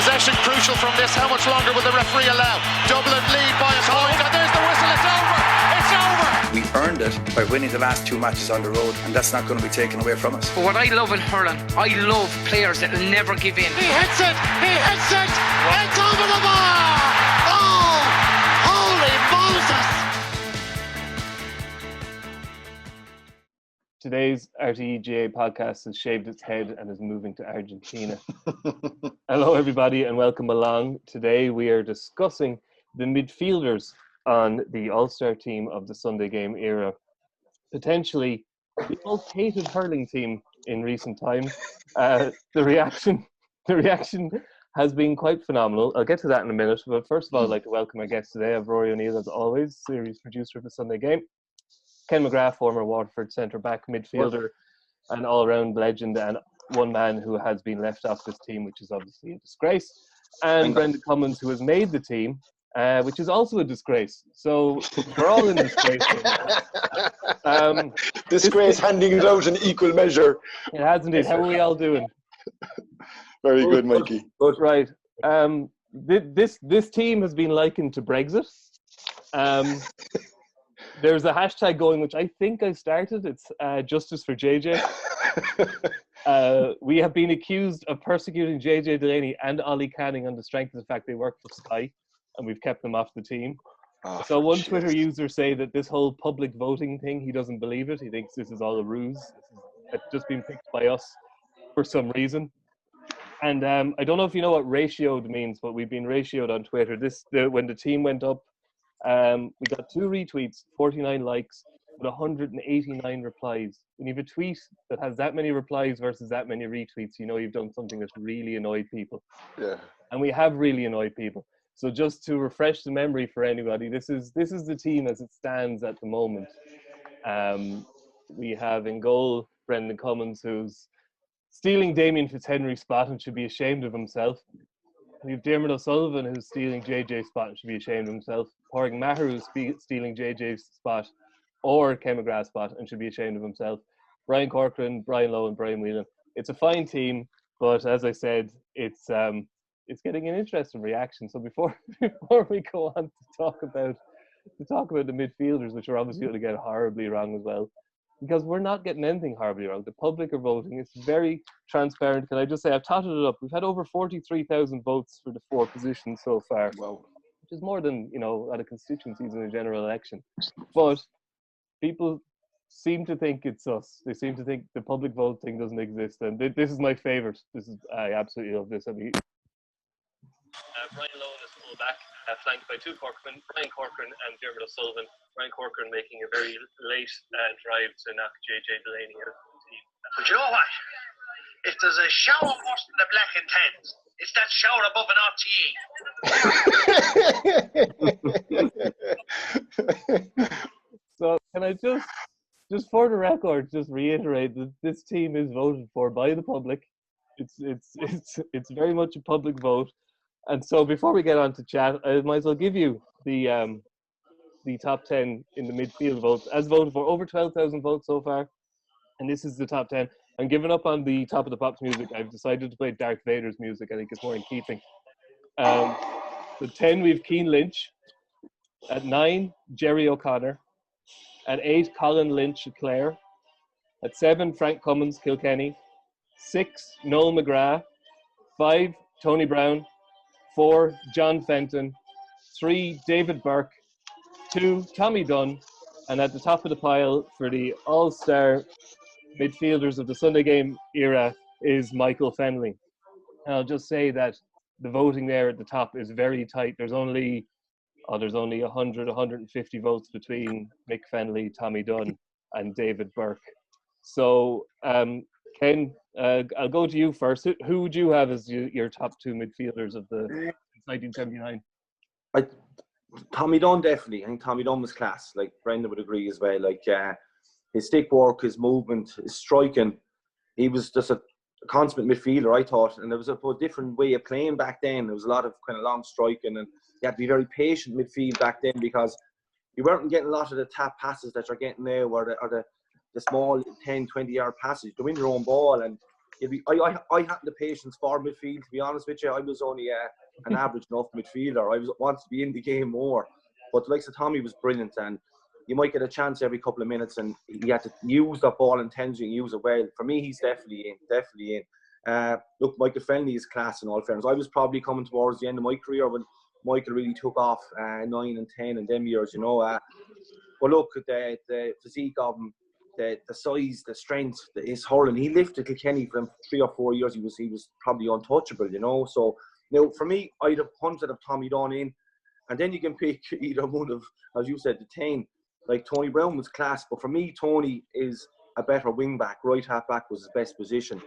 Possession crucial from this. How much longer will the referee allow? Dublin lead by a point, and there's the whistle. It's over. It's over. We earned it by winning the last 2 matches on the road, and that's not going to be taken away from us. But what I love in hurling, I love players that will never give in. He hits it. He hits it. It's over the bar. Oh, holy Moses! Today's RTÉ GAA podcast has shaved its head and is moving to Argentina. Hello everybody and welcome along. Today we are discussing the midfielders on the All-Star team of the Sunday game era. Potentially the most hated hurling team in recent times. The reaction has been quite phenomenal. I'll get to that in a minute, but first of all I'd like to welcome our guest today. I have Rory O'Neill as always, series producer of the Sunday game. Ken McGrath, former Waterford centre-back, midfielder, and all-round legend, and one man who has been left off this team, which is obviously a disgrace. And Brendan Cummins, who has made the team, which is also a disgrace. So we're all in disgrace. Disgrace handing it out in equal measure. It has indeed. How are we all doing? Very good, Mikey. Good. Right. This team has been likened to Brexit. There's a hashtag going, which I think I started. It's Justice for JJ. We have been accused of persecuting JJ Delaney and Ollie Canning on the strength of the fact they work for Sky, and we've kept them off the team. So one Twitter user say that this whole public voting thing, he doesn't believe it. He thinks this is all a ruse. It's just been picked by us for some reason. And I don't know if you know what ratioed means, but we've been ratioed on Twitter. When the team went up, we got 2 retweets, 49 likes, with 189 replies. When you have a tweet that has that many replies versus that many retweets, you know you've done something that's really annoyed people. Yeah. And we have really annoyed people. So just to refresh the memory for anybody, this is the team as it stands at the moment. We have in goal Brendan Cummins, who's stealing Damien Fitzhenry's spot and should be ashamed of himself. We have Dermot O'Sullivan, who's stealing JJ's spot and should be ashamed of himself. Pádraig Maher, who's stealing JJ's spot or Ken McGrath's spot and should be ashamed of himself. Brian Corcoran, Brian Lowe and Brian Whelan. It's a fine team, but as I said, it's getting an interesting reaction. So before we go on to talk about the midfielders, which are obviously going to get horribly wrong as well, because we're not getting anything horribly wrong. The public are voting. It's very transparent. Can I just say, I've totted it up. We've had over 43,000 votes for the 4 positions so far. Wow. Which is more than, a lot of constituencies in a general election. But people seem to think it's us. They seem to think the public vote thing doesn't exist. And this is my favourite. I absolutely love this. Brian Lowe is full back, flanked by 2 Corcoran, Brian Corcoran and Dermot O'Sullivan. Brian Corcoran making a very late drive to knock JJ Delaney out of the team. But you know what? If there's a shower worse than the Black and Tens, it's that shower above an RTÉ. So can I just for the record, just reiterate that this team is voted for by the public. It's very much a public vote. And so before we get on to chat, I might as well give you the top 10 in the midfield votes, as voted for. Over 12,000 votes so far, and this is the top 10. I'm giving up on the Top of the Pops music. I've decided to play Darth Vader's music. I think it's more in keeping. The 10, we have Cian Lynch. At 9, Jerry O'Connor. At 8, Colin Lynch at Clare. At 7, Frank Cummins, Kilkenny. 6, Noel McGrath. 5, Tony Brown. 4, John Fenton. 3, David Burke. 2, Tommy Dunne. And at the top of the pile for the All-Star midfielders of the Sunday game era is Michael Fennelly. And I'll just say that the voting there at the top is very tight. There's only 150 votes between Mick Fennelly, Tommy Dunne and David Burke. So Ken, I'll go to you first. Who would you have as your top 2 midfielders of the 1979? Tommy Dunne, definitely. I think Tommy Dunne was class. Like Brendan would agree as well. Like his stick work, his movement, his striking. He was just a consummate midfielder, I thought. And there was a different way of playing back then. There was a lot of kind of long striking, and you had to be very patient midfield back then because you weren't getting a lot of the tap passes that you're getting now, or the small 10, 20-yard passes. To win your own ball, and I had the patience for midfield, to be honest with you. I was only an average enough midfielder. I wanted to be in the game more. But like I said, Tommy was brilliant, and you might get a chance every couple of minutes, and he had to use that ball intentionally and use it well. For me, he's definitely in. Look, Michael Fennelly is class in all fairness. I was probably coming towards the end of my career when Michael really took off 9 and 10 and them years, you know. But look, the physique of him, the size, the strength, his hurling. He lifted Kilkenny for 3 or 4 years. He was probably untouchable, you know. So now for me, I'd have hunted of Tommy Dunne in, and then you can pick either one of, as you said, the 10. Like Tony Brown was class, but for me, Tony is a better wing back. Right half back was his best position.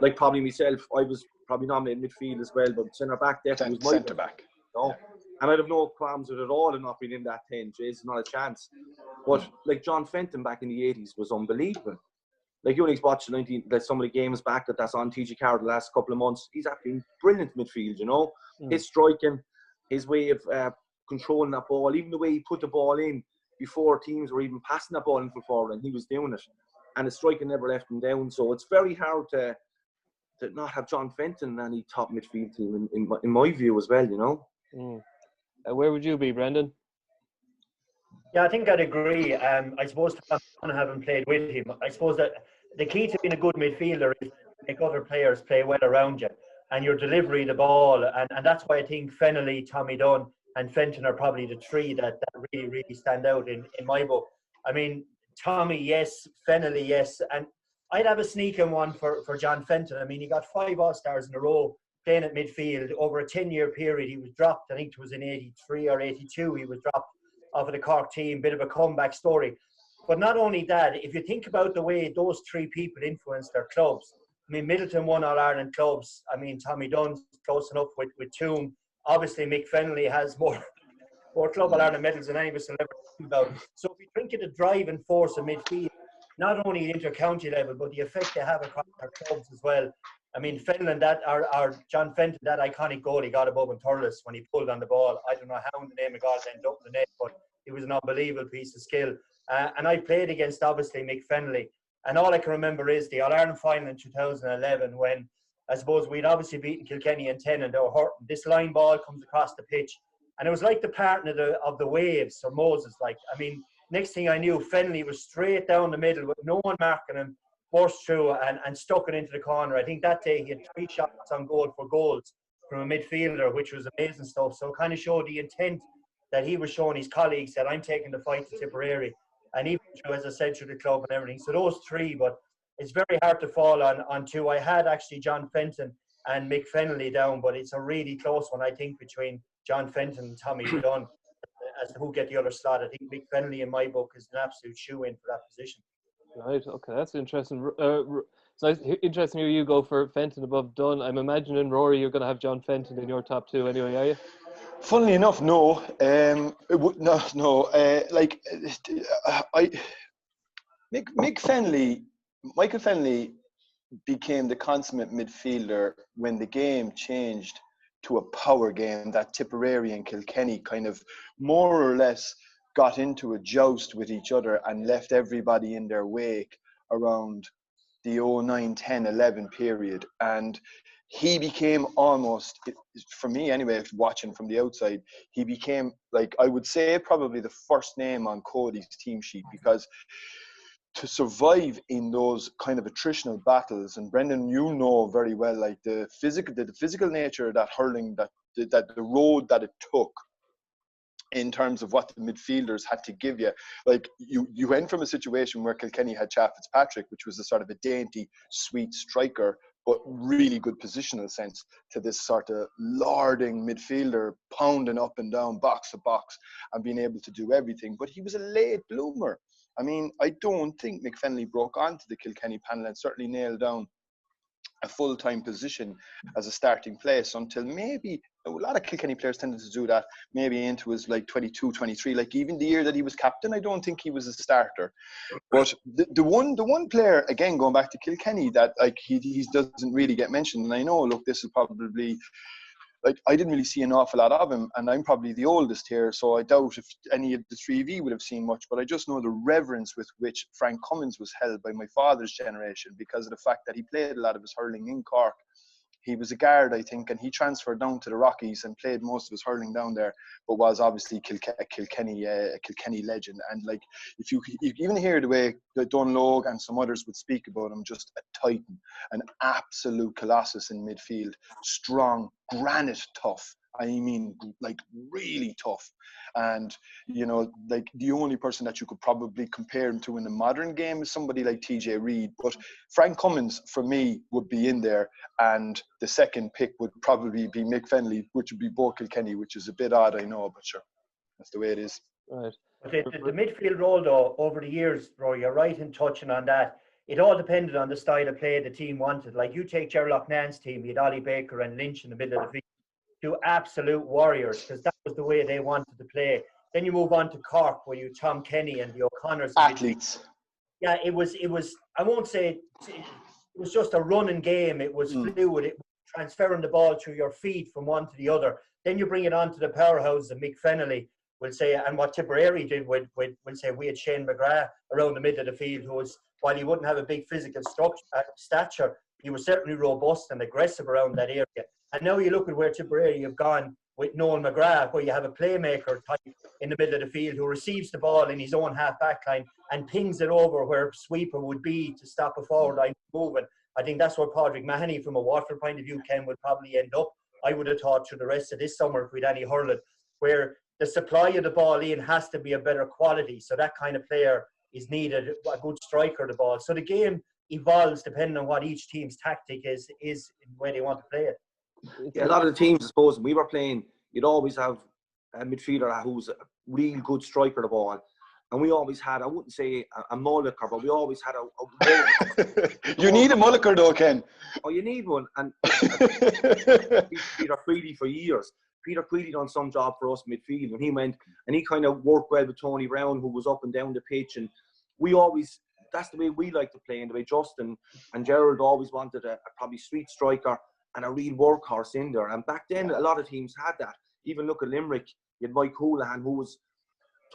Like probably myself, I was probably nominated midfield as well, but centre back definitely was my centre back. No, and I'd have no qualms with it at all and not being in that 10. Jeez, not a chance. But like John Fenton back in the 80s was unbelievable. Like you only watched some of the games back that's on TG Carr the last couple of months. He's actually brilliant midfield, you know. His striking, his way of controlling that ball, even the way he put the ball in before teams were even passing that ball in full forward, and he was doing it. And his striking never left him down. So it's very hard to not have John Fenton in any top midfield team, in my view as well, you know. Where would you be, Brendan? Yeah, I think I'd agree. I suppose having played with him, I suppose that the key to being a good midfielder is to make other players play well around you, and your delivery of the ball, and that's why I think Fennelly, Tommy Dunne, and Fenton are probably the 3 that really, really stand out in my book. I mean, Tommy, yes. Fennelly, yes. And I'd have a sneaking one for John Fenton. I mean, he got 5 All-Stars in a row playing at midfield. Over a 10-year period, he was dropped. I think it was in 83 or 82. He was dropped off of the Cork team. Bit of a comeback story. But not only that, if you think about the way those 3 people influenced their clubs. I mean, Middleton won All-Ireland clubs. I mean, Tommy Dunne's close enough with Toom. Obviously, Mick Fennelly has more Club All-Ireland medals than any of us will ever think about. So if we think of the driving force of midfield, not only at inter-county level, but the effect they have across our clubs as well. I mean, Fenton, our John Fenton, that iconic goal he got above in Thurles when he pulled on the ball. I don't know how in the name of God ended up in the net, but it was an unbelievable piece of skill. And I played against, obviously, Mick Fennelly. And all I can remember is the All-Ireland final in 2011 when, I suppose, we'd obviously beaten Kilkenny in 10 and they were hurting. This line ball comes across the pitch. And it was like the parting of the waves or Moses. Like, I mean, next thing I knew, Fennelly was straight down the middle with no one marking him, burst through and stuck it into the corner. I think that day he had 3 shots on goal for goals from a midfielder, which was amazing stuff. So it kind of showed the intent that he was showing his colleagues that I'm taking the fight to Tipperary. And even through, as I said, through the club and everything. So those 3, but it's very hard to fall on 2. I had actually John Fenton and Mick Fennelly down, but it's a really close one, I think, between John Fenton and Tommy Dunne as to who get the other slot. I think Mick Fennelly in my book is an absolute shoe-in for that position. Right, okay, that's interesting. So it's interesting you go for Fenton above Dunne. I'm imagining, Rory, you're going to have John Fenton in your top 2 anyway, are you? Funnily enough, no. Michael Fennelly became the consummate midfielder when the game changed to a power game that Tipperary and Kilkenny kind of more or less got into a joust with each other and left everybody in their wake around the 09, 10, 11 period. And he became almost, for me anyway, watching from the outside, he became, like, I would say probably the first name on Cody's team sheet, because to survive in those kind of attritional battles, and Brendan, you know very well, like the physical nature of that hurling, that the road that it took in terms of what the midfielders had to give you. Like you went from a situation where Kilkenny had Fitzpatrick, which was a sort of a dainty, sweet striker, but really good positional sense, to this sort of lording midfielder, pounding up and down box to box and being able to do everything. But he was a late bloomer. I mean, I don't think Mick Fennelly broke onto the Kilkenny panel and certainly nailed down a full-time position as a starting place until maybe, a lot of Kilkenny players tended to do that, maybe into his like 22, 23. Like even the year that he was captain, I don't think he was a starter. But the one player, again, going back to Kilkenny, that like he doesn't really get mentioned, and I know, look, this is probably like, I didn't really see an awful lot of him, and I'm probably the oldest here, so I doubt if any of the three of you would have seen much, but I just know the reverence with which Frank Cummins was held by my father's generation because of the fact that he played a lot of his hurling in Cork. He was a guard, I think, and he transferred down to the Rockies and played most of his hurling down there, but was obviously a Kilkenny legend. And like, if you even hear the way that Dunne and some others would speak about him, just a titan, an absolute colossus in midfield, strong, granite tough. I mean, like, really tough. And, you know, like, the only person that you could probably compare him to in the modern game is somebody like TJ Reid. But Frank Cummins, for me, would be in there. And the second pick would probably be Mick Fennelly, which would be Burke Kilkenny, which is a bit odd, I know, but sure, that's the way it is. Right. But the midfield role, though, over the years, Rory, you're right in touching on that. It all depended on the style of play the team wanted. Like, you take Gerald Loughnane's team, you had Ollie Baker and Lynch in the middle of the field. Two absolute warriors, because that was the way they wanted to play. Then you move on to Cork, where you Tom Kenny and the O'Connors. Athletes. Yeah, it was. I won't say it was just a running game. It was fluid. It was transferring the ball through your feet from one to the other. Then you bring it on to the powerhouses of Mick Fennelly, we'll say, and what Tipperary did we'll say we had Shane McGrath around the middle of the field, who was, while he wouldn't have a big physical stature, he was certainly robust and aggressive around that area. And now you look at where Tipperary have gone with Noel McGrath, where you have a playmaker type in the middle of the field who receives the ball in his own half-back line and pings it over where sweeper would be to stop a forward line moving. I think that's where Padraig Mahoney, from a Waterford point of view, Ken, would probably end up. I would have thought through the rest of this summer if we'd any hurling, where the supply of the ball in has to be a better quality. So that kind of player is needed, a good striker of the ball. So the game evolves depending on what each team's tactic is in the way they want to play it. Yeah, a lot of the teams, I suppose, when we were playing, you'd always have a midfielder who's a real good striker of the ball. And we always had, I wouldn't say a mulliker, but we always had a You need a mulliker though, Ken. Oh, you need one. And Peter Creedy for years. Peter Creedy done some job for us midfield, and he went and he kind of worked well with Tony Brown, who was up and down the pitch. And we always, that's the way we like to play, and the way Justin and Gerald always wanted a probably street striker and a real workhorse in there. And back then, a lot of teams had that. Even look at Limerick, you had Mike Houlihan, who was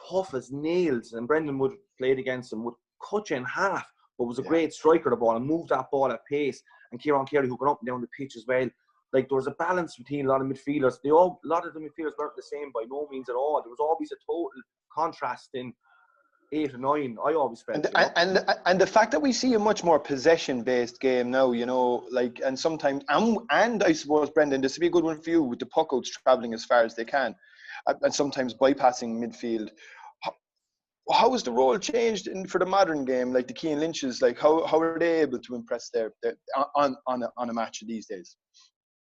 tough as nails, and Brendan would played against him, would cut you in half, but was a great striker of the ball and moved that ball at pace. And Kieran Carey, who got up and down the pitch as well. Like, there was a balance between a lot of midfielders. A lot of the midfielders weren't the same by no means at all. There was always a total contrast in 8 and 9. I always felt. And the fact that we see a much more possession-based game now, you know, like, and sometimes, and I suppose, Brendan, this would be a good one for you with the puckouts travelling as far as they can, and sometimes bypassing midfield. How has the role changed for the modern game? Like the Cian Lynches, like how are they able to impress on a match these days?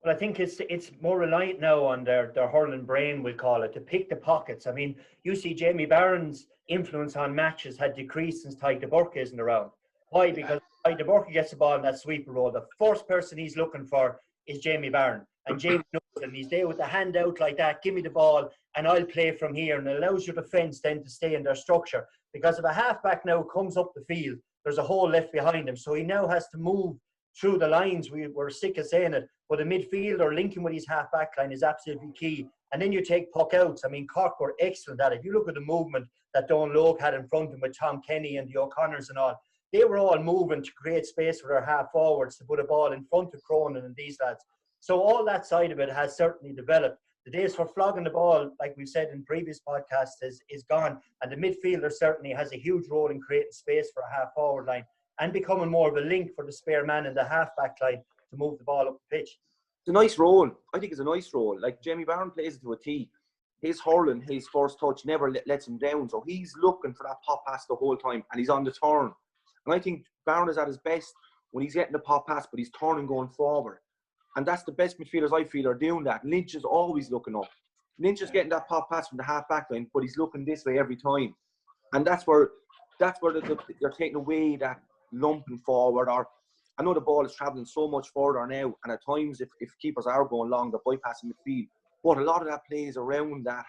Well, I think it's more reliant now on their hurling brain, we'll call it, to pick the pockets. I mean, you see Jamie Barron's influence on matches had decreased since Ty de Burke isn't around. Why? Because Ty de Burke gets the ball in that sweeper role. The first person he's looking for is Jamie Barron. And Jamie knows him. He's there with the hand out like that, give me the ball, and I'll play from here. And it allows your defence then to stay in their structure. Because if a halfback now comes up the field, there's a hole left behind him. So he now has to move through the lines. We're sick of saying it, but a midfielder linking with his half-back line is absolutely key. And then you take puck outs. I mean, Cork were excellent at it. If you look at the movement that Dunne had in front of him with Tom Kenny and the O'Connors and all, they were all moving to create space for their half-forwards to put a ball in front of Cronin and these lads. So all that side of it has certainly developed. The days for flogging the ball, like we've said in previous podcasts, is gone. And the midfielder certainly has a huge role in creating space for a half-forward line and becoming more of a link for the spare man in the half-back line to move the ball up the pitch. It's a nice role. I think it's a nice role. Like, Jamie Barron plays it to a T. His hurling, his first touch never lets him down. So he's looking for that pop pass the whole time, and he's on the turn. And I think Barron is at his best when he's getting the pop pass, but he's turning going forward. And that's the best midfielders I feel are doing that. Lynch is always looking up. Lynch is getting that pop pass from the half-back line, but he's looking this way every time. And that's where they're taking away that lumping forward. Or I know the ball is travelling so much further now, and at times if keepers are going long, they're bypassing midfield. But a lot of that plays around that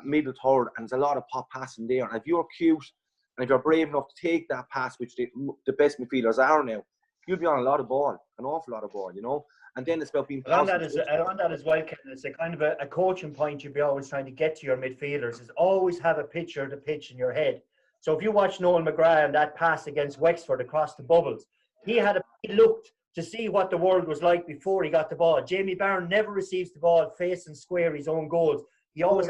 middle third, and there's a lot of pop passing there. And if you're cute, and if you're brave enough to take that pass, which the best midfielders are now, you'll be on a lot of ball, an awful lot of ball, you know. And then it's about being On that positive. as well, Ken, it's a kind of a coaching point you'd be always trying to get to your midfielders is always have a picture of the pitch in your head. So if you watch Noel McGrath and that pass against Wexford across the bubbles, he looked to see what the world was like before he got the ball. Jamie Barron never receives the ball facing square his own goals. He always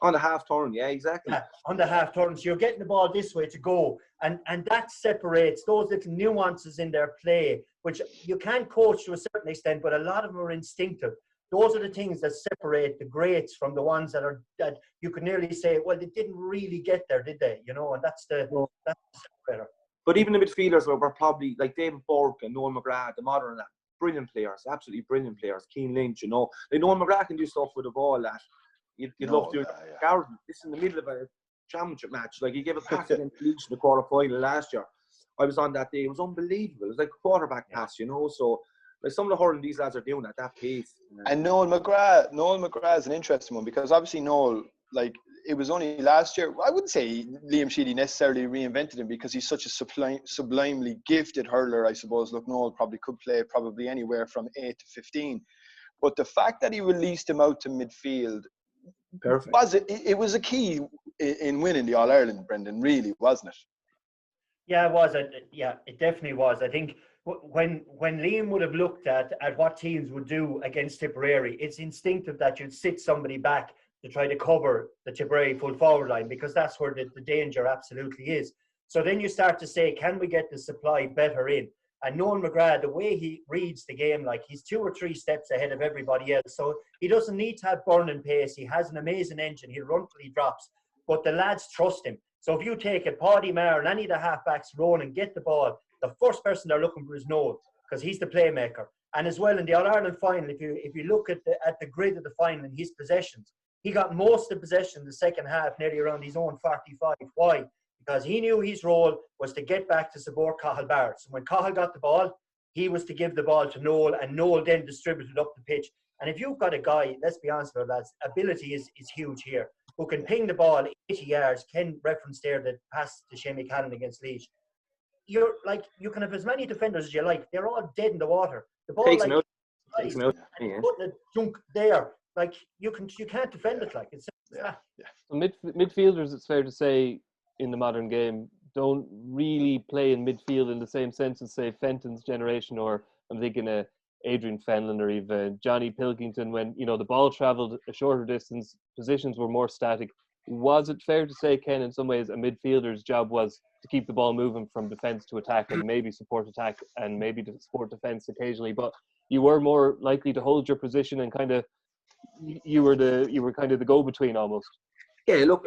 on the half turn, yeah, exactly. Yeah, on the half turn. So you're getting the ball this way to go. And that separates those little nuances in their play, which you can coach to a certain extent, but a lot of them are instinctive. Those are the things that separate the greats from the ones that you could nearly say, well, they didn't really get there, did they? You know, and that's the separator. But even the midfielders were probably like David Burke and Noel McGrath, the modern, brilliant players, absolutely brilliant players. Keane Lynch, you know. Like Noel McGrath can do stuff with the ball that you'd love to do. Garden, this in the middle of a championship match. Like he gave a pass against Leeds in the quarter-final last year. I was on that day. It was unbelievable. It was like a quarterback pass, you know. So like some of the hurling these lads are doing at that pace. And Noel McGrath is an interesting one because obviously Noel, like it was only last year. I wouldn't say Liam Sheedy necessarily reinvented him because he's such a sublimely gifted hurler. I suppose. Look, Noel probably could play anywhere from 8 to 15, but the fact that he released him out to midfield. Perfect. It was a key in winning the All-Ireland, Brendan, really, wasn't it? Yeah, it was. Yeah, it definitely was. I think when Liam would have looked at what teams would do against Tipperary, it's instinctive that you'd sit somebody back to try to cover the Tipperary full forward line because that's where the danger absolutely is. So then you start to say, can we get the supply better in? And Noel McGrath, the way he reads the game, like he's 2 or 3 steps ahead of everybody else. So he doesn't need to have burning pace. He has an amazing engine. He'll run till he drops. But the lads trust him. So if you take it, Paddy Maher and any of the halfbacks roll and get the ball, the first person they're looking for is Noel because he's the playmaker. And as well in the All-Ireland final, if you look at the grid of the final and his possessions, he got most of the possession in the second half, nearly around his own 45. Why? Because he knew his role was to get back to support Cathal Barrett. So when Cathal got the ball, he was to give the ball to Noel, and Noel then distributed up the pitch. And if you've got a guy, let's be honest with you, lads, ability is huge here, who can ping the ball 80 yards. Ken referenced there the pass to Shane Callan against Leeds. You can have as many defenders as you like. They're all dead in the water. The ball Takes him out. Putting a dunk there. Like you can't defend it like it's. So midfielders, it's fair to say, in the modern game, don't really play in midfield in the same sense as, say, Fenton's generation, or I'm thinking Adrian Fennelly or even Johnny Pilkington. When, you know, the ball travelled a shorter distance, positions were more static. Was it fair to say, Ken, in some ways, a midfielder's job was to keep the ball moving from defence to attack and maybe support attack and maybe to support defence occasionally, but you were more likely to hold your position and kind of you were kind of the go-between almost? Yeah, look,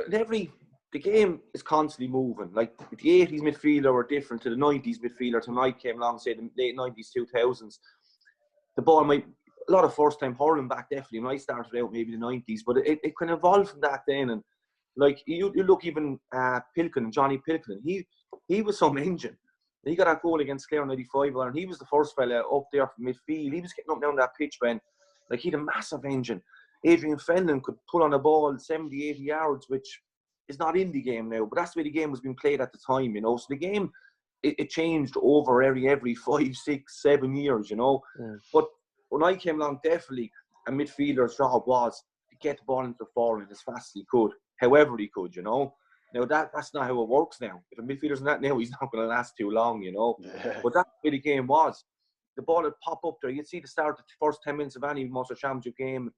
the game is constantly moving. Like the 80s midfielder were different to the 90s midfielder till I came along, say the late 90s, 2000s. The ball might, a lot of first time hurling back definitely when I started out, maybe the 90s, but it can evolve from that then. And like you look even Pilkin, Johnny Pilkin, he was some engine. He got that goal against Clare 95, and he was the first fella up there from midfield. He was getting up down that pitch, Ben. Like he had a massive engine. Adrian Fennelly could pull on a ball 70, 80 yards, which is not in the game now, but that's the way the game was being played at the time, you know. So the game, it changed over every 5, 6, 7 years, you know. Yeah. But when I came along, definitely a midfielder's job was to get the ball into the forward as fast as he could, however he could, you know. Now that's not how it works now. If a midfielder's not now, he's not going to last too long, you know. Yeah. But that's the way the game was. The ball would pop up there. You'd see the start of the first 10 minutes of any Munster Championship game.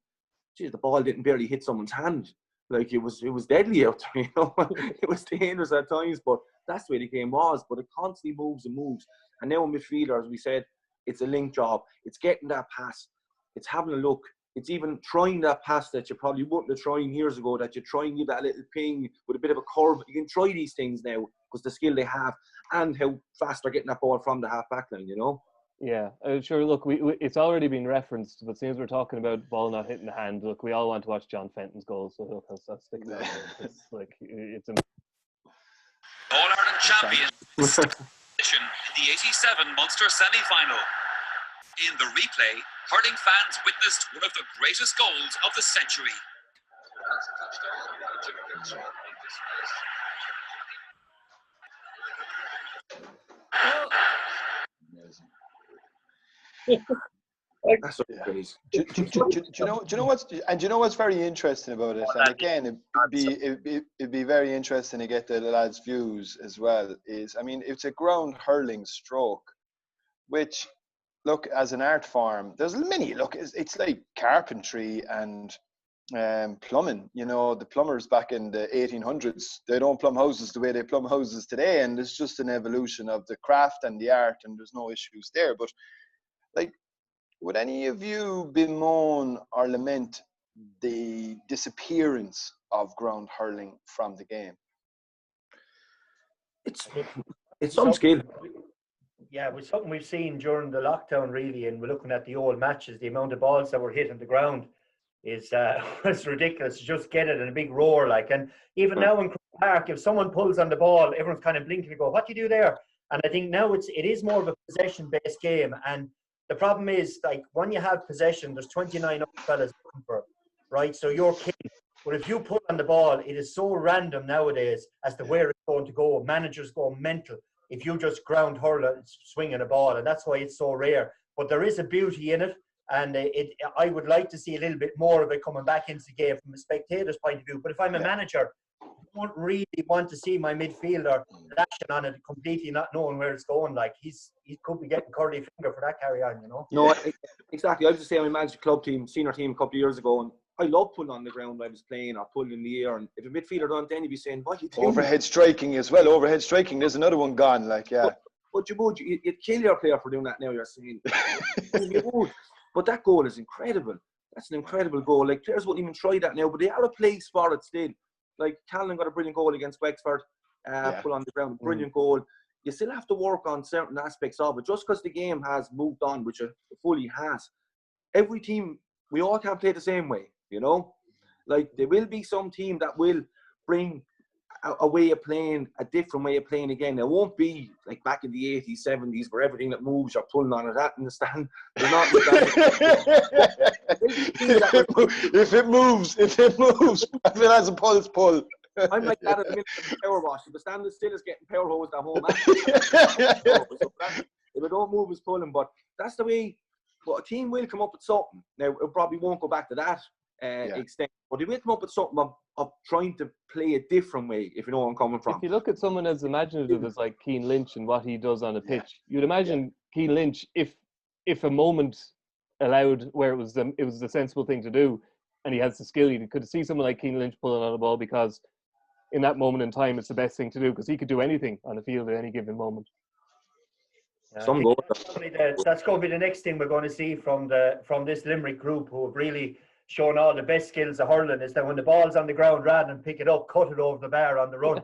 Geez, the ball didn't barely hit someone's hand. Like it was deadly out there, you know. It was dangerous at times, but that's the way the game was. But it constantly moves and moves. And now in midfielder, as we said, it's a link job. It's getting that pass. It's having a look. It's even trying that pass that you probably wouldn't have tried years ago, that you try and give that little ping with a bit of a curve. You can try these things now because the skill they have and how fast they're getting that ball from the half-back line, you know. Yeah, sure. Look, it's already been referenced, but since we're talking about ball not hitting the hand, look, we all want to watch John Fenton's goals, so look, that's sticking out. It's like it's a All-Ireland champion position in the 87 Munster semi-final. In the replay, hurling fans witnessed one of the greatest goals of the century. That's what Yeah. it is. Do you know what's very interesting about it? And again, it'd be very interesting to get the lads' views as well. I mean, it's a ground hurling stroke, which, look, as an art form, there's many. Look, it's like carpentry and plumbing. You know, the plumbers back in the 1800s, they don't plumb houses the way they plumb houses today, and it's just an evolution of the craft and the art, and there's no issues there. But like, would any of you bemoan or lament the disappearance of ground hurling from the game? It's some skill. Yeah, it was something we've seen during the lockdown, really, and we're looking at the old matches. The amount of balls that were hitting the ground is was ridiculous. Just get it in a big roar, like. And even now in Croke Park, if someone pulls on the ball, everyone's kind of blinking and go, "What do you do there?" And I think now it is more of a possession-based game. And the problem is, like, when you have possession, there's 29 other fellas looking for it, right? So you're king. But if you pull on the ball, it is so random nowadays as to where it's going to go. Managers go mental if you just ground hurl and swinging a ball, and that's why it's so rare. But there is a beauty in it, and I would like to see a little bit more of it coming back into the game from a spectator's point of view. But if I'm a manager, I don't really want to see my midfielder lashing on it completely, not knowing where it's going. Like, he could be getting curly finger for that carry on, you know. No, exactly. I was just saying, I managed a club team, senior team a couple of years ago, and I love pulling on the ground when I was playing, or pulling in the air. And if a midfielder done, then you'd be saying, "What are you doing?" Overhead striking as well. Overhead striking. There's another one gone. Like, yeah. But you'd kill your player for doing that now. You're saying, you would. But that goal is incredible. That's an incredible goal. Like, players wouldn't even try that now, but they are a place for it still. Like, Callan got a brilliant goal against Wexford, pull on the ground, brilliant goal. You still have to work on certain aspects of it. Just because the game has moved on, which it fully has, every team, we all can't play the same way, you know? Like, there will be some team that will bring a way of playing, a different way of playing again. It won't be like back in the 80s, 70s, where everything that moves, you're pulling on it at in the stand. There's not if it moves, if it has a pulse, pull. I'm like that at the minute of the power wash. If the stand is still, is getting power hosed at home. If it don't move, it's pulling. But that's the way. But a team will come up with something. Now, it probably won't go back to that extent, but they will come up with something of trying to play a different way, if you know where I'm coming from. If you look at someone as imaginative as like Keane Lynch and what he does on a pitch, you'd imagine Keane Lynch, if a moment allowed where it was the sensible thing to do, and he has the skill, you could see someone like Keane Lynch pulling on a ball, because in that moment in time, it's the best thing to do, because he could do anything on the field at any given moment. That's going to be the next thing we're going to see from this Limerick group, who have really shown all the best skills of hurling, is that when the ball's on the ground, rather than pick it up, cut it over the bar on the run.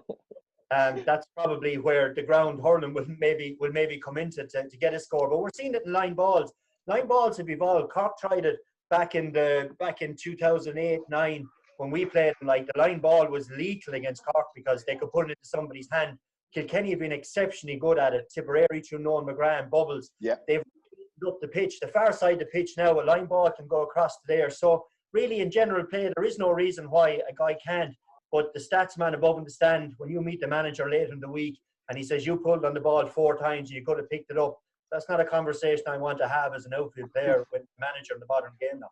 That's probably where the ground hurling will maybe come into to get a score. But we're seeing it in line balls. Line balls have evolved. Cork tried it back in 2008-9 when we played. Like, the line ball was lethal against Cork because they could put it into somebody's hand. Kilkenny have been exceptionally good at it. Tipperary through Noel McGrath and Bubbles. Yeah. They've up the pitch. The far side of the pitch now, a line ball can go across to there. So really, in general play, there is no reason why a guy can't. But the stats man above in the stand, when you meet the manager later in the week and he says you pulled on the ball 4 times and you could have picked it up, that's not a conversation I want to have as an outfield player with the manager in the modern game now.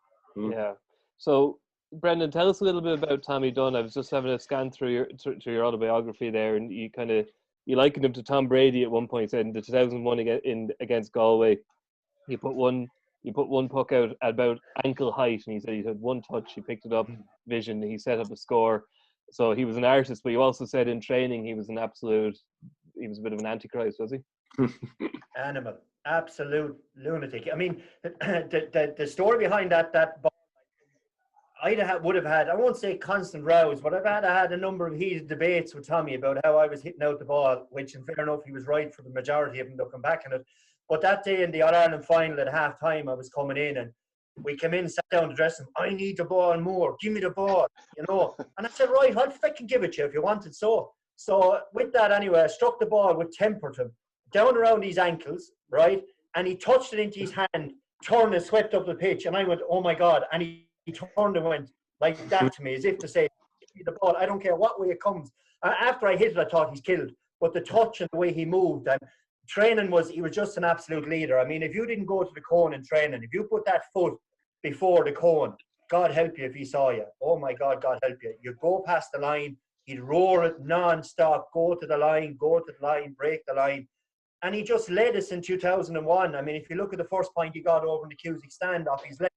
Yeah. So, Brendan, tell us a little bit about Tommy Dunne. I was just having a scan through your autobiography there, and you likened him to Tom Brady at one point. Said in the 2001 against Galway, he put one puck out at about ankle height, and he said he had one touch, he picked it up, vision, he set up a score. So he was an artist, but you also said in training he was a bit of an antichrist, was he? Animal, absolute lunatic. I mean, the story behind that ball, would have had, I won't say constant rows, but I've had a number of heated debates with Tommy about how I was hitting out the ball, which in fair enough he was right for the majority of them looking back on it. But that day in the All-Ireland final at half-time, I was coming in and we came in, sat down to dress him. I need the ball more. Give me the ball, you know. And I said, right, I'll fucking give it to you if you want it. So with that anyway, I struck the ball with temper to him, down around his ankles, right? And he touched it into his hand, turned and swept up the pitch. And I went, oh my God. And he turned and went like that to me, as if to say, give me the ball. I don't care what way it comes. After I hit it, I thought he's killed. But the touch and the way he moved, and training he was just an absolute leader. I mean, if you didn't go to the cone in training, if you put that foot before the cone, God help you if he saw you. Oh my God, God help you. You go past the line, he'd roar it non-stop, go to the line, break the line. And he just led us in 2001. I mean, if you look at the first point he got over in the Cusick stand off his left,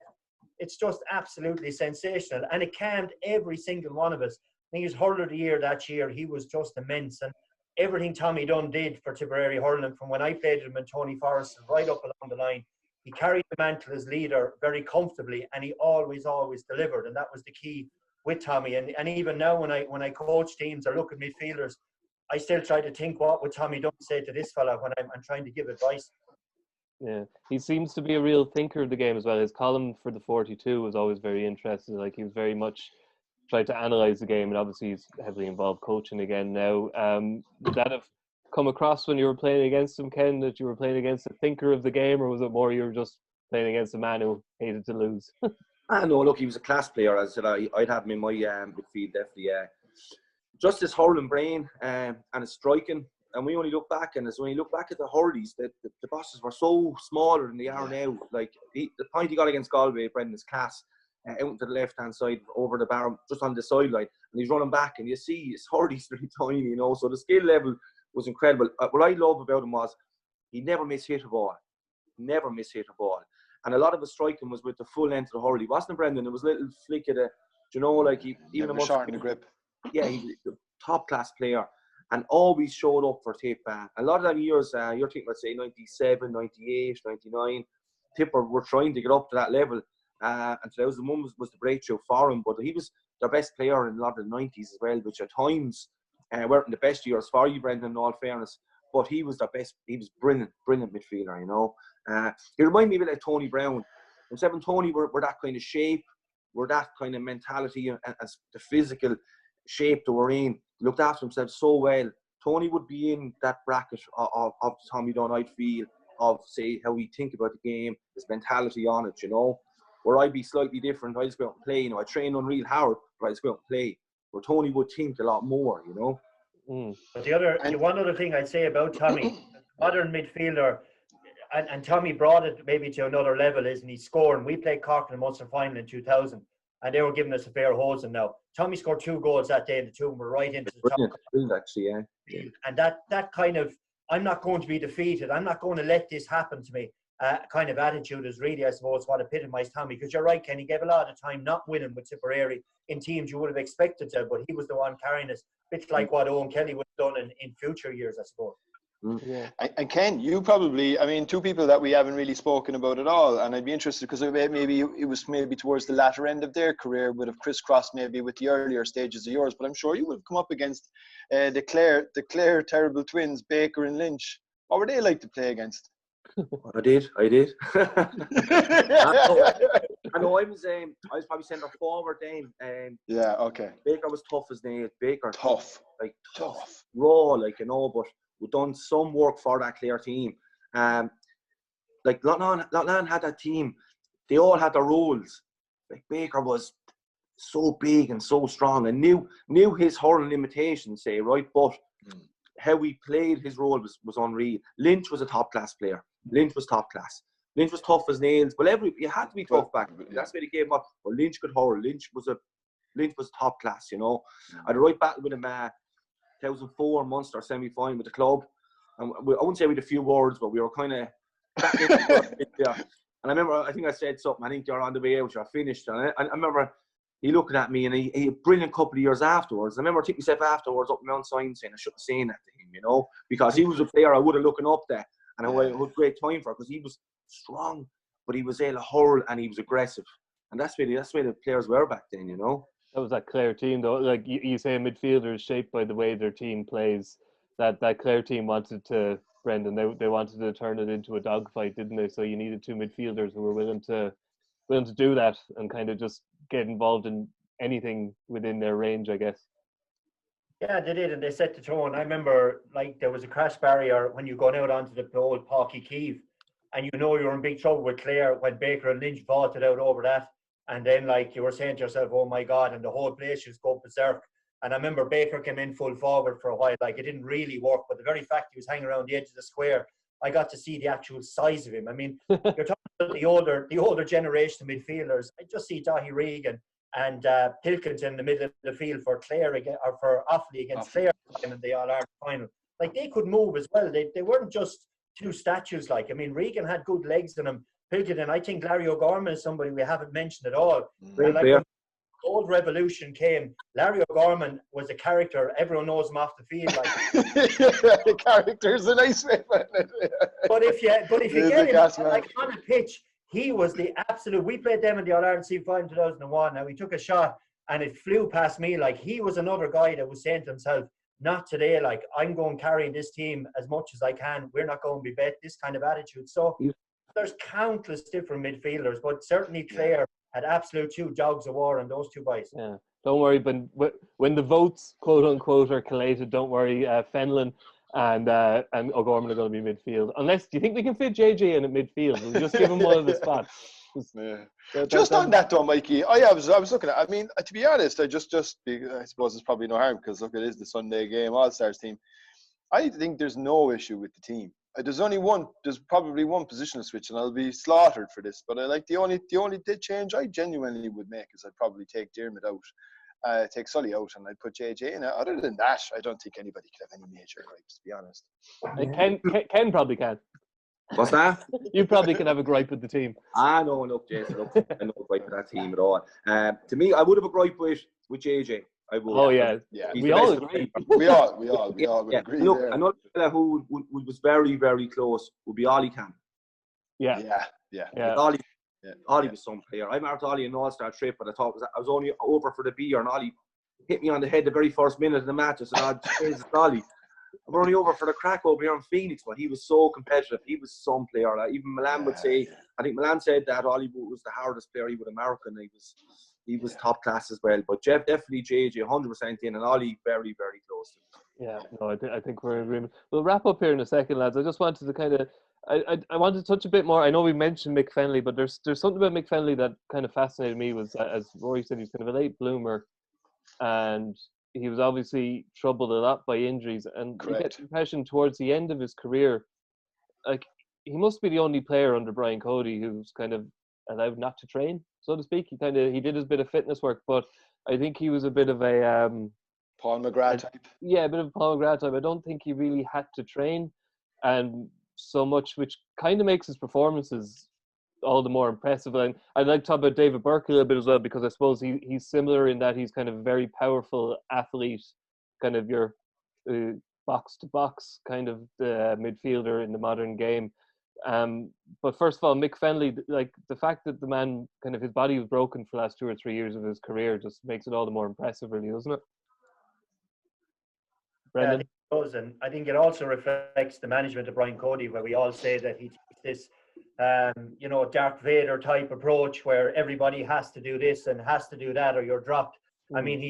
it's just absolutely sensational. And it calmed every single one of us. I think he was hurler of the year that year. He was just immense. And everything Tommy Dunne did for Tipperary hurling, from when I played him and Tony Forrest right up along the line, he carried the mantle as leader very comfortably, and he always delivered. And that was the key with Tommy. And even now when I coach teams or look at midfielders, I still try to think, what would Tommy Dunne say to this fella when I'm trying to give advice. Yeah, he seems to be a real thinker of the game as well. His column for the 42 was always very interesting. Like, he was very much trying to analyse the game, and obviously he's heavily involved coaching again now. Would that have come across when you were playing against him, Ken, that you were playing against a thinker of the game, or was it more you were just playing against a man who hated to lose? No, look, he was a class player. As I said, I'd have him in my midfield, definitely. Just his hurling brain and his striking. And we only look back, and when you look back at the hurlies, the bosses were so smaller than they are now. Like, the point he got against Galway, Brendan's class, out to the left-hand side, over the bar, just on the sideline, and he's running back, and you see his hurlies really tiny, you know. So the skill level was incredible. What I love about him was he never mishit a ball. Never mishit a ball. And a lot of his striking was with the full length of the hurley. Wasn't it, Brendan? It was a little flick of the, you know, like even a short in the grip. Yeah, he's a top-class player. And always showed up for Tip. A lot of them years, you're thinking, let's say, 97, 98, 99, Tipper were trying to get up to that level. And 2001 was the breakthrough for him. But he was their best player in a lot of the 90s as well, which at times weren't the best years for you, Brendan, in all fairness. But he was their best. He was brilliant midfielder, you know. He reminded me a bit like Tony Brown. Himself and Tony were that kind of shape, were that kind of mentality, and the physical shape they were in, looked after themselves so well. Tony would be in that bracket of Tommy Dunne, I'd feel, of, say, how we think about the game, his mentality on it, you know. Where I'd be slightly different, I just go out and play, you know. I train unreal hard, but I just go out and play. Where Tony would think a lot more, you know. But the one other thing I'd say about Tommy, modern midfielder, and Tommy brought it maybe to another level, is, and he's scoring. We played Cork in the Munster final in 2000, and they were giving us a fair hosing now. Tommy scored 2 goals that day, and the 2 were right into the top. Actually, yeah. And that kind of, I'm not going to be defeated, I'm not going to let this happen to me, kind of attitude is really, I suppose, what epitomised Tommy. Because you're right, Ken, he gave a lot of time not winning with Tipperary in teams you would have expected to, but he was the one carrying us, a bit like what Owen Kelly would have done in future years, I suppose. Yeah. And Ken, you probably, I mean, 2 people that we haven't really spoken about at all, and I'd be interested, because maybe it was towards the latter end of their career, would have crisscrossed maybe with the earlier stages of yours, but I'm sure you would have come up against the Clare terrible twins, Baker and Lynch. What were they like to play against? I did. I know I was probably centre forward then. Yeah, okay. Baker was tough as nails. Baker tough. Raw, like, you know, but we've done some work for that Clare team. Like, Loughnane had that team. They all had their roles. Like, Baker was so big and so strong and knew his hurling limitations, say, right? But how he played his role was unreal. Lynch was a top-class player. Lynch was top class. Lynch was tough as nails. Well, you had to be tough back. That's where he came up. Well, Lynch could hurl. Lynch was top class, you know. I had a right battle with him 2004 Munster semi-final with the club. And I wouldn't say with a few words, but we were kind of back in yeah. And I remember, I think I said something. I think you're on the way out. You're finished. And I remember he looking at me, and he had a brilliant couple of years afterwards. I remember taking myself afterwards up Mount Sign saying I shouldn't have said that to him, you know, because he was a player I would have looking up there. And I had great time for it, because he was strong, but he was able to hurl, and he was aggressive. And that's where the players were back then, you know. That was that Clare team, though. Like you say, a midfielder is shaped by the way their team plays. That Clare team wanted to, Brendan, they wanted to turn it into a dogfight, didn't they? So you needed 2 midfielders who were willing to do that and kind of just get involved in anything within their range, I guess. Yeah, they did, and they set the tone. I remember, like, there was a crash barrier when you go out onto the old Páirc Keeve, and you know you're in big trouble with Clare when Baker and Lynch fought it out over that. And then, like, you were saying to yourself, oh my God, and the whole place just go berserk. And I remember Baker came in full forward for a while. Like, it didn't really work, but the very fact he was hanging around the edge of the square, I got to see the actual size of him. I mean, you're talking about the older generation of midfielders. I just see Daithí Regan and Pilkington in the middle of the field for Clare or for Offaly against Clare in the All-Ireland final. Like, they could move as well. They weren't just two statues. Like, I mean, Regan had good legs in him. Pilkington, I think Larry O'Gorman is somebody we haven't mentioned at all. Like, when the old revolution came, Larry O'Gorman was a character. Everyone knows him off the field. Like, the character's a nice way. But if you get him like on a pitch, he was the absolute. We played them in the All-Ireland semi-final in 2001. Now, he took a shot and it flew past me. Like, he was another guy that was saying to himself, not today. Like, I'm going carrying this team as much as I can. We're not going to be bet. This kind of attitude. So there's countless different midfielders, but certainly Clare had absolute two dogs of war on those two boys. Yeah, don't worry. When the votes, quote unquote, are collated, don't worry. Fennelly and O'Gorman are going to be midfield. Unless, do you think we can fit JJ in at midfield? We'll just give him one of the spots. Just on that though, Mikey, I was looking at. I mean, to be honest, I suppose it's probably no harm because look, it is the Sunday game All-Stars team. I think there's no issue with the team. There's probably one positional switch, and I'll be slaughtered for this. But I like the only change I genuinely would make is I'd probably take Dermot out, take Sully out, and I'd put JJ in. Other than that, I don't think anybody could have any major gripes, to be honest. Ken probably can. What's that? You probably can have a gripe with the team. No, look, Jason, look, I no gripe with that team at all. To me, I would have a gripe with JJ. I would. Oh yeah. We all agree. We all would agree. Look, there. another fella who was very, very close would be Ollie Cam. Yeah. Ollie was some player. I marked Ollie in an All-Star trip, but I thought I was only over for the beer, and Ollie hit me on the head the very first minute of the match. I said, Jesus, Ollie, we're only over for the crack over here in Phoenix, but he was so competitive. He was some player. Like, even Milan would say, I think Milan said that Ollie was the hardest player he would have marked, and he was top class as well. But Jeff, definitely JJ, 100% in, and Ollie very, very close to him. Yeah, no, I think we're in agreement. We'll wrap up here in a second, lads. I just wanted to kind of, I wanted to touch a bit more. I know we mentioned Mick Fennelly, but there's something about Mick Fennelly that kind of fascinated me. Was, as Rory said, he's kind of a late bloomer, and he was obviously troubled a lot by injuries. And you get the impression towards the end of his career, like, he must be the only player under Brian Cody who's kind of allowed not to train, so to speak. He did his bit of fitness work, but I think he was a bit of a Paul McGrath type. Yeah, a bit of a Paul McGrath type. I don't think he really had to train and so much, which kind of makes his performances all the more impressive. And I'd like to talk about David Burke a little bit as well, because I suppose he's similar in that he's kind of a very powerful athlete, kind of your box to box kind of midfielder in the modern game. But first of all, Mick Fennelly, like, the fact that the man, kind of, his body was broken for the last 2 or 3 years of his career just makes it all the more impressive, really, doesn't it? Brendan? Yeah, I think it does, and I think it also reflects the management of Brian Cody, where we all say that he takes this Darth Vader type approach where everybody has to do this and has to do that or you're dropped. I mean,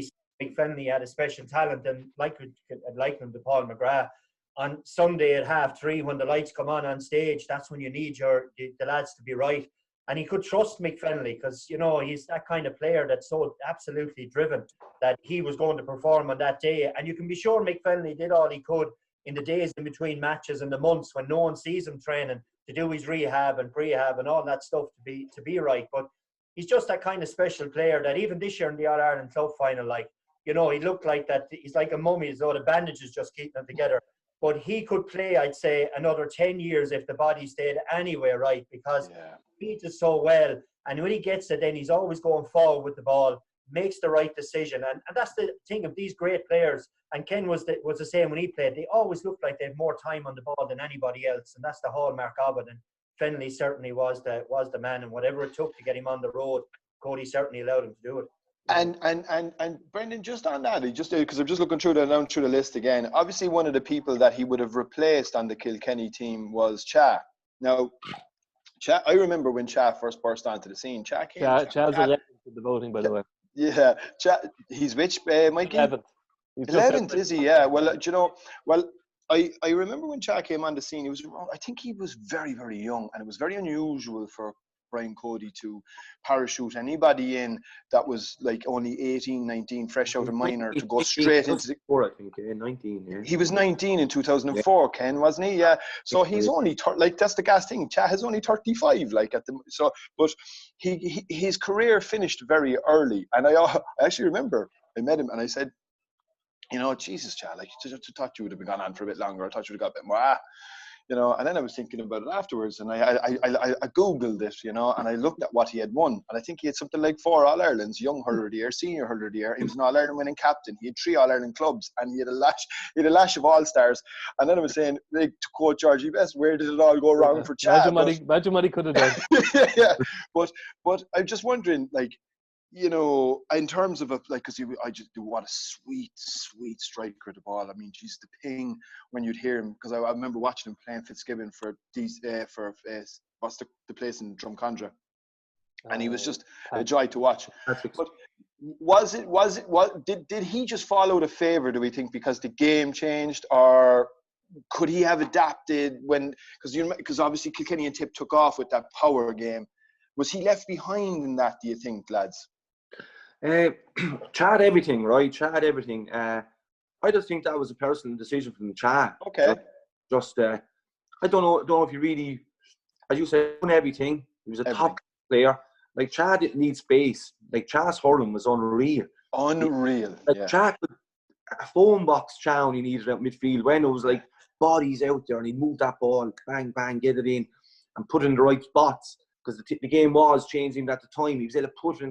Mick Fennelly had a special talent, and like him to Paul McGrath. On Sunday at 3:30, when the lights come on stage, that's when you need the lads to be right. And he could trust Mick Fennelly because, he's that kind of player that's so absolutely driven that he was going to perform on that day. And you can be sure Mick Fennelly did all he could in the days in between matches and the months when no one sees him training to do his rehab and prehab and all that stuff to be right. But he's just that kind of special player that even this year in the All-Ireland Club final, he looked like that. He's like a mummy, as though the bandages just keep them together. But he could play, I'd say, another 10 years if the body stayed anywhere right, because he beats it so well. And when he gets it, then he's always going forward with the ball, makes the right decision. And that's the thing of these great players. And Ken was the same when he played. They always looked like they had more time on the ball than anybody else. And that's the hallmark of it. And Fennelly certainly was the man. And whatever it took to get him on the road, Cody certainly allowed him to do it. And Brendan, just on that, because I'm just looking through the list again. Obviously, one of the people that he would have replaced on the Kilkenny team was Cha. Now, Cha, I remember when Cha first burst onto the scene. Cha's 11th in the voting, by the way. Yeah, Cha, he's which, Mikey? 11th. 11th, is he? Yeah. Well, I remember when Cha came on the scene. I think he was very, very young, and it was very unusual for Brian Cody to parachute anybody in that was like only 18, 19, fresh out of minor to go straight into the... I think, 19, yeah. He was 19 in 2004, Ken, wasn't he? Yeah. So he's only, like, that's the gas thing. Cha is only 35, like, but his career finished very early. And I actually remember I met him and I said, you know, Jesus, Cha, like, I thought you would have been gone on for a bit longer. I thought you would have got a bit more, you know. And then I was thinking about it afterwards, and I Googled it, you know, and I looked at what he had won. And I think he had something like 4 All-Irelands, young hurler of the year, senior hurler of the year. He was an All-Ireland winning captain. He had 3 All-Ireland clubs, and he had a lash of All-Stars. And then I was saying, like, to quote Georgie Best, where did it all go wrong for Cha? Imagine what he could have done. Yeah. But I'm just wondering, like, you know, in terms of because I just do what a sweet striker at the ball. I mean, geez, the ping when you'd hear him, because I remember watching him playing Fitzgibbon for what's the place in Drumcondra, and he was just a joy to watch. But did he just fall out of favour, do we think, because the game changed, or could he have adapted because obviously Kilkenny and Tip took off with that power game? Was he left behind in that, do you think, lads? Cha had everything, right? Cha had everything. I just think that was a personal decision from Cha. Okay. Just I don't know if he really, as you said, won everything. He was a top player. Like, Cha didn't need space. Like, Cha's hurling was unreal. Like, Cha could a phone box Cha only needed out midfield when it was like bodies out there, and he'd move that ball, bang, bang, get it in, and put it in the right spots. Because the game was changing at the time. He was able to put it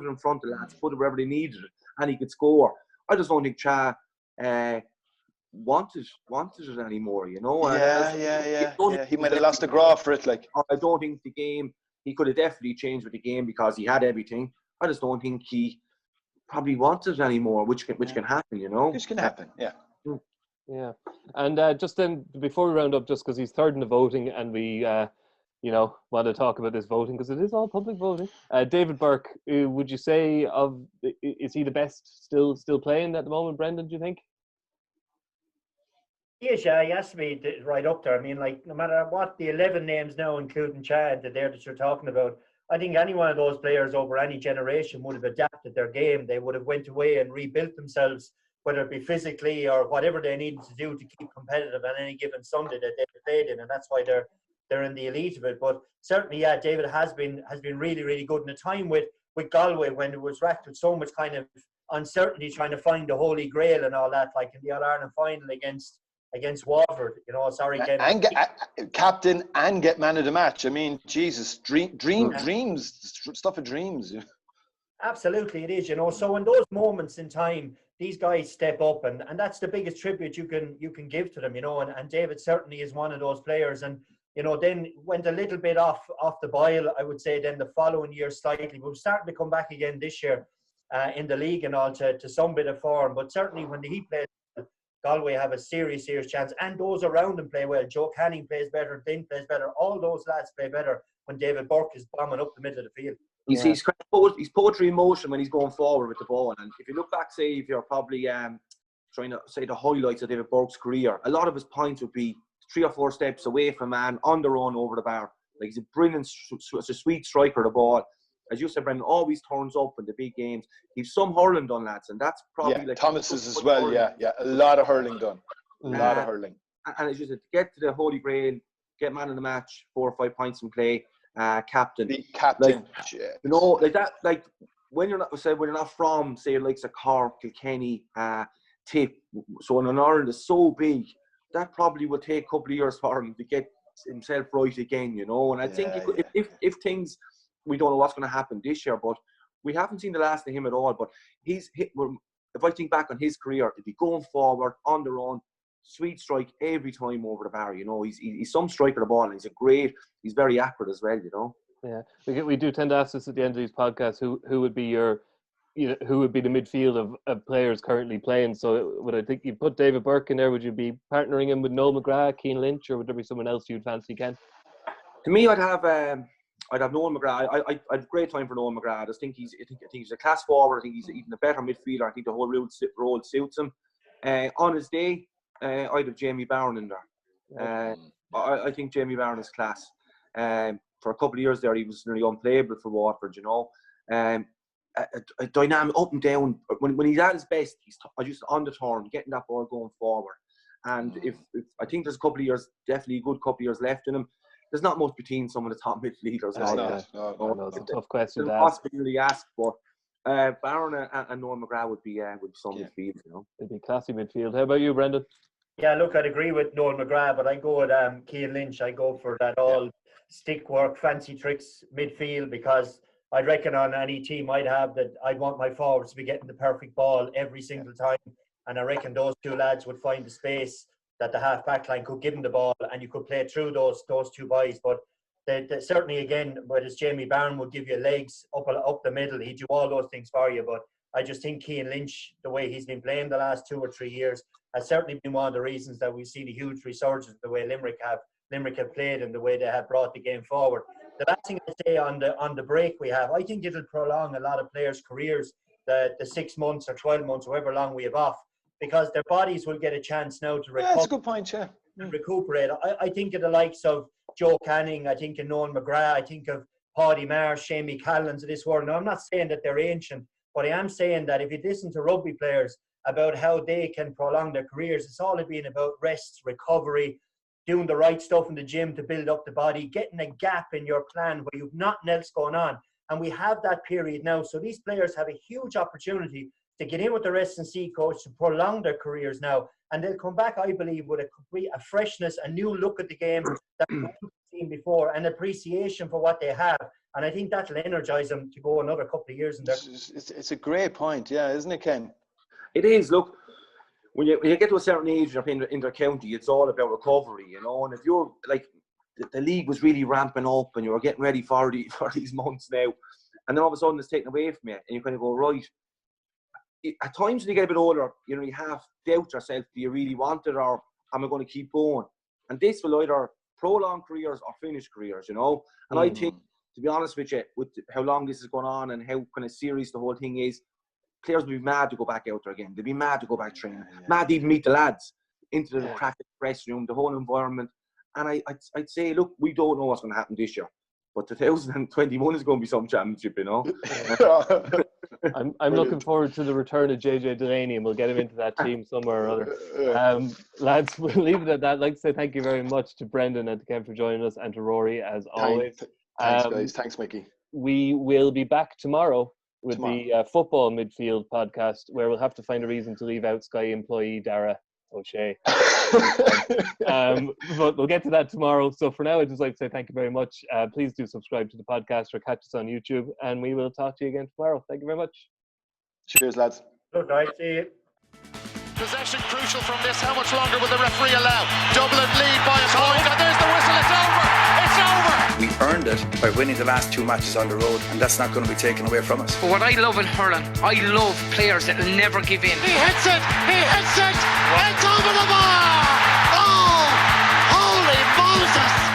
in front of the lads, put it wherever they needed it, and he could score. I just don't think Cha wanted it anymore, you know. Yeah. He might have lost the graft for it, like. I don't think the game. He could have definitely changed with the game because he had everything. I just don't think he probably wanted it anymore, which can happen, you know. Which can happen, yeah. Yeah, and just then before we round up, just because he's third in the voting, and we. You know, want to talk about this voting because it is all public voting. David Burke, would you say is he the best still playing at the moment, Brendan, do you think? Yeah, he has to be right up there. I mean, like, no matter what the 11 names now, including Chad, that you're talking about, I think any one of those players over any generation would have adapted their game. They would have went away and rebuilt themselves, whether it be physically or whatever they needed to do to keep competitive on any given Sunday that they played in, and that's why they're in the elite of it. But certainly, yeah, David has been really, really good in a time with Galway when it was racked with so much kind of uncertainty trying to find the Holy Grail and all that, like in the All-Ireland final against Waterford, you know. Sorry, again. And get captain and get man of the match. I mean, Jesus, dreams, stuff of dreams. Absolutely, it is, you know. So in those moments in time, these guys step up, and that's the biggest tribute you can give to them, you know. And David certainly is one of those players. And you know, then went a little bit off the boil, I would say, then the following year slightly. But we're starting to come back again this year in the league and all to some bit of form. But certainly when he plays, Galway have a serious chance. And those around him play well. Joe Canning plays better, Dunne plays better. All those lads play better when David Burke is bombing up the middle of the field. He's poetry in motion when he's going forward with the ball. And if you look back, say, if you're probably trying to say the highlights of David Burke's career, a lot of his points would be 3 or 4 steps away from man, on the run over the bar. Like, he's a brilliant, a sweet striker of the ball. As you said, Brendan, always turns up in the big games. He's some hurling done, lads, and that's probably like Thomas's as well. Hurling. Yeah, a lot of hurling done. A lot of hurling. And as you said, to get to the Holy Grail, get man of the match, 4 or 5 points in play, captain. The captain, like, you know, like that. Like when you're not from, say, like Cork, Kilkenny, Tip. So in Ireland is so big. That probably would take a couple of years for him to get himself right again, you know. And I think if things, we don't know what's going to happen this year, but we haven't seen the last of him at all. But if I think back on his career, to be going forward on the run, sweet strike every time over the bar, you know. He's some striker of the ball, and he's very accurate as well, you know. Yeah, we do tend to ask this at the end of these podcasts. Who would be who would be the midfield of players currently playing? So would I think you'd put David Burke in there? Would you be partnering him with Noel McGrath, Cian Lynch, or would there be someone else you'd fancy, Ken? To me, I'd have Noel McGrath. I'd have great time for Noel McGrath. I think he's a class forward. I think he's even a better midfielder. I think the whole role suits him. On his day, I'd have Jamie Barron in there. I think Jamie Barron is class. for a couple of years there, he was nearly unplayable for Waterford, you know. A dynamic up and down. When he's at his best, he's just on the turn, getting that ball going forward. And if I think there's a couple of years, definitely a good couple of years left in him. There's not much between some of the top midfielders. No, it's a tough question to ask. Possibly ask, but Barron and Noel McGrath would be some midfield, you know. It'd be classy midfield. How about you, Brendan? Yeah, look, I'd agree with Noel McGrath, but I go with Cian Lynch. I go for that all stick work, fancy tricks midfield, because I'd reckon on any team I'd have that I'd want my forwards to be getting the perfect ball every single time. And I reckon those two lads would find the space that the half-back line could give them the ball, and you could play through those two boys. But certainly, again, whether it's Jamie Barron would give you legs up the middle. He'd do all those things for you. But I just think Cian Lynch, the way he's been playing the last 2 or 3 years, has certainly been one of the reasons that we've seen a huge resurgence the way Limerick have played and the way they have brought the game forward. The last thing I'd say on the break we have, I think it'll prolong a lot of players' careers, the 6 months or 12 months, however long we have off, because their bodies will get a chance now to recover. Yeah, that's a good point, Recuperate. I think of the likes of Joe Canning, I think of Noel McGrath, I think of Paddy Marsh, Shamie Callans of this world. Now, I'm not saying that they're ancient, but I am saying that if you listen to rugby players about how they can prolong their careers, it's all been about rest, recovery, doing the right stuff in the gym to build up the body, getting a gap in your plan where you've nothing else going on. And we have that period now. So these players have a huge opportunity to get in with the rest and see coach to prolong their careers now. And they'll come back, I believe, with a freshness, a new look at the game that we've seen before, and appreciation for what they have. And I think that'll energise them to go another couple of years in there. It's a great point, isn't it, Ken? It is. Look, when you get to a certain age in their county, it's all about recovery, you know. And if you're like, the league was really ramping up and you were getting ready for these months now, and then all of a sudden it's taken away from you, and you kind of go, right. At times when you get a bit older, you know, you have doubt yourself, do you really want it, or am I going to keep going? And this will either prolong careers or finish careers, you know. And I think, to be honest with you, with how long this is going on and how kind of serious the whole thing is, players will be mad to go back out there again. They'll be mad to go back training. Mad to even meet the lads into the practice press room, the whole environment. And I'd say, look, we don't know what's going to happen this year, but 2021 is going to be some championship, you know. I'm looking forward to the return of JJ Delaney, and we'll get him into that team somewhere or other. Lads, we'll leave it at that. I'd like to say thank you very much to Brendan and to Ken for joining us, and to Rory as always. Thanks, guys. Thanks, Mikey. We will be back tomorrow with the football midfield podcast, where we'll have to find a reason to leave out Sky employee Dara O'Shea. But we'll get to that tomorrow. So for now, I'd just like to say thank you very much. Please do subscribe to the podcast or catch us on YouTube, and we will talk to you again tomorrow. Thank you very much. Cheers, lads. Good night. See you. Possession crucial from this. How much longer will the referee allow? Dublin lead by a point, and there's the whistle. It's over. It's over. We earned it by winning the last 2 matches on the road, and that's not going to be taken away from us. But what I love in hurling, I love players that will never give in. He hits it. It's over the bar. Oh, holy Moses.